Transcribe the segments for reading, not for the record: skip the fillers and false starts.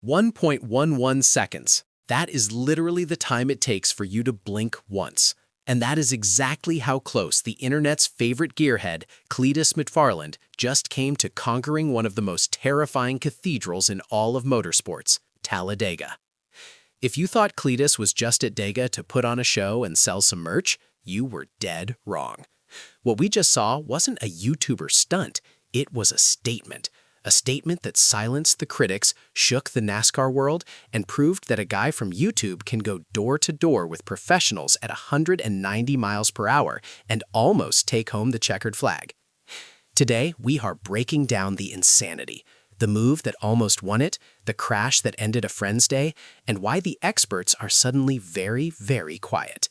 1.11 seconds. That is literally the time it takes for you to blink once. And that is exactly how close the internet's favorite gearhead, Cleetus McFarland, just came to conquering one of the most terrifying cathedrals in all of motorsports, Talladega. If you thought Cleetus was just at Dega to put on a show and sell some merch, you were dead wrong. What we just saw wasn't a YouTuber stunt, it was a statement that silenced the critics, shook the NASCAR world, and proved that a guy from YouTube can go door to door with professionals at 190 miles per hour and almost take home the checkered flag. Today, we are breaking down the insanity, the move that almost won it, the crash that ended a friend's day, and why the experts are suddenly very, very quiet.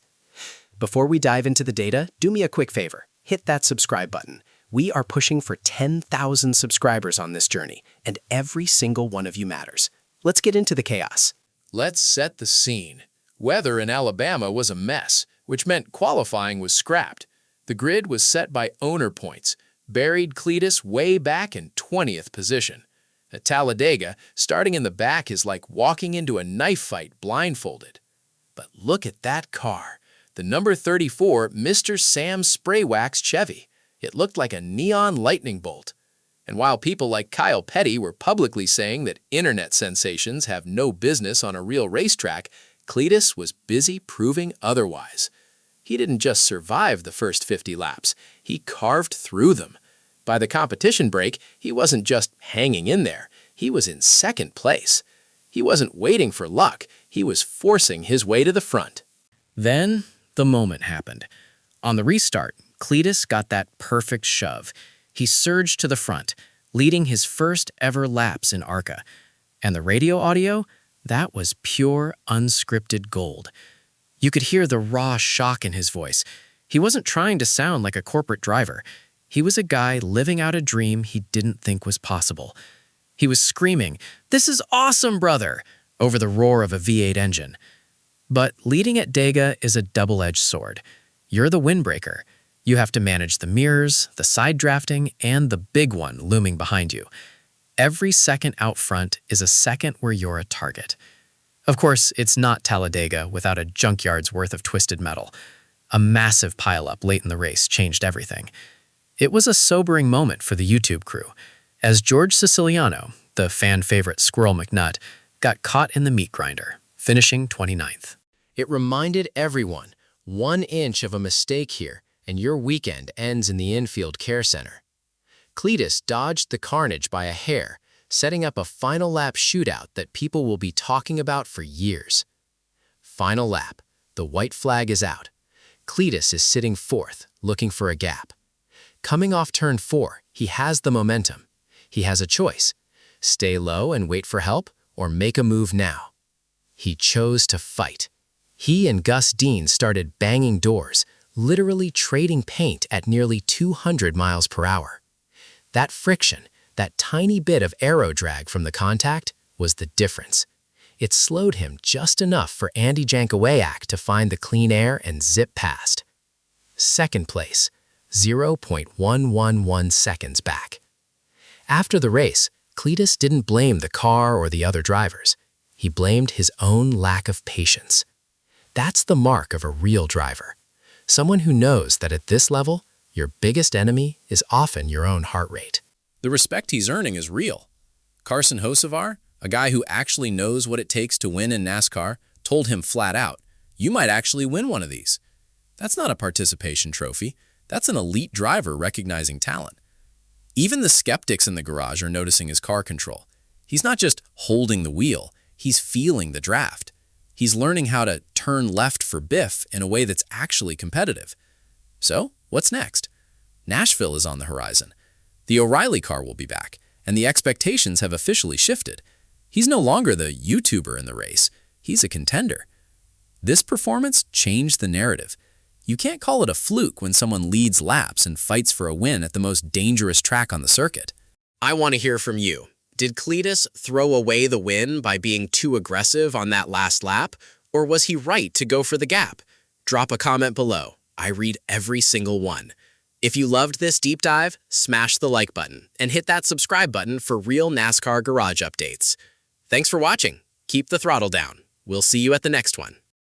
Before we dive into the data, do me a quick favor. Hit that subscribe button. We are pushing for 10,000 subscribers on this journey, and every single one of you matters. Let's get into the chaos. Let's set the scene. Weather in Alabama was a mess, which meant qualifying was scrapped. The grid was set by owner points, buried Cleetus way back in 20th position. At Talladega, starting in the back is like walking into a knife fight blindfolded. But look at that car, the number 34 Mr. Sam Spray Wax Chevy. It looked like a neon lightning bolt. And while people like Kyle Petty were publicly saying that internet sensations have no business on a real racetrack, Cleetus was busy proving otherwise. He didn't just survive the first 50 laps, he carved through them. By the competition break, he wasn't just hanging in there, he was in second place. He wasn't waiting for luck, he was forcing his way to the front. Then, the moment happened. On the restart, Cleetus got that perfect shove. He surged to the front, leading his first ever laps in ARCA. And the radio audio? That was pure, unscripted gold. You could hear the raw shock in his voice. He wasn't trying to sound like a corporate driver. He was a guy living out a dream he didn't think was possible. He was screaming, "This is awesome, brother!" over the roar of a V8 engine. But leading at Dega is a double-edged sword. You're the windbreaker. You have to manage the mirrors, the side drafting, and the big one looming behind you. Every second out front is a second where you're a target. Of course, it's not Talladega without a junkyard's worth of twisted metal. A massive pileup late in the race changed everything. It was a sobering moment for the YouTube crew, as George Siciliano, the fan-favorite Squirrel McNutt, got caught in the meat grinder, finishing 29th. It reminded everyone, 1 inch of a mistake here, and your weekend ends in the infield care center. Cleetus dodged the carnage by a hair, setting up a final lap shootout that people will be talking about for years. Final lap. The white flag is out. Cleetus is sitting fourth, looking for a gap. Coming off turn 4, he has the momentum. He has a choice. Stay low and wait for help, or make a move now. He chose to fight. He and Gus Dean started banging doors, literally trading paint at nearly 200 miles per hour. That friction, that tiny bit of aero drag from the contact, was the difference. It slowed him just enough for Andy Jankowiak to find the clean air and zip past. Second place, 0.111 seconds back. After the race, Cleetus didn't blame the car or the other drivers. He blamed his own lack of patience. That's the mark of a real driver. Someone who knows that at this level, your biggest enemy is often your own heart rate. The respect he's earning is real. Carson Hocevar, a guy who actually knows what it takes to win in NASCAR, told him flat out, "You might actually win one of these." That's not a participation trophy. That's an elite driver recognizing talent. Even the skeptics in the garage are noticing his car control. He's not just holding the wheel, he's feeling the draft. He's learning how to turn left for Biff in a way that's actually competitive. So, what's next? Nashville is on the horizon. The O'Reilly car will be back, and the expectations have officially shifted. He's no longer the YouTuber in the race. He's a contender. This performance changed the narrative. You can't call it a fluke when someone leads laps and fights for a win at the most dangerous track on the circuit. I want to hear from you. Did Cleetus throw away the win by being too aggressive on that last lap, or was he right to go for the gap? Drop a comment below. I read every single one. If you loved this deep dive, smash the like button and hit that subscribe button for real NASCAR garage updates. Thanks for watching. Keep the throttle down. We'll see you at the next one.